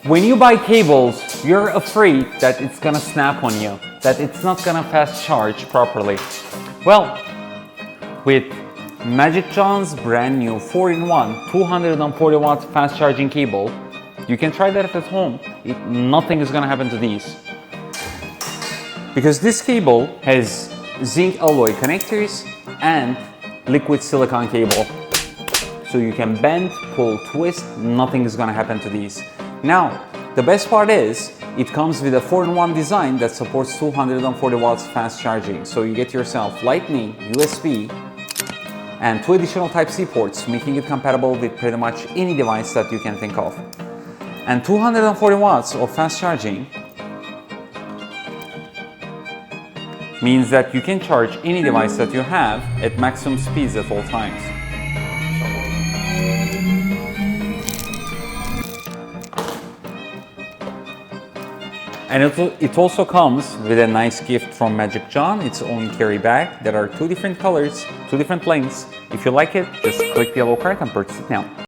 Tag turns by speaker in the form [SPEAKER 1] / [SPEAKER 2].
[SPEAKER 1] When you buy cables, you're afraid that it's gonna snap on you, that it's not gonna fast charge properly. Well, with MagicJohn's brand new 4-in-1 240 watt fast charging cable, you can try that at home. Nothing is gonna happen to these. Because this cable has zinc alloy connectors and liquid silicone cable. So you can bend, pull, twist, nothing is gonna happen to these. Now, the best part is, it comes with a 4-in-1 design that supports 240 watts fast charging. So you get yourself Lightning, USB, and 2 additional Type-C ports, making it compatible with pretty much any device that you can think of. And 240 watts of fast charging means that you can charge any device that you have at maximum speeds at all times. And it also comes with a nice gift from MagicJohn, its own carry bag. There are 2 different colors, 2 different lengths. If you like it, just click the yellow card and purchase it now.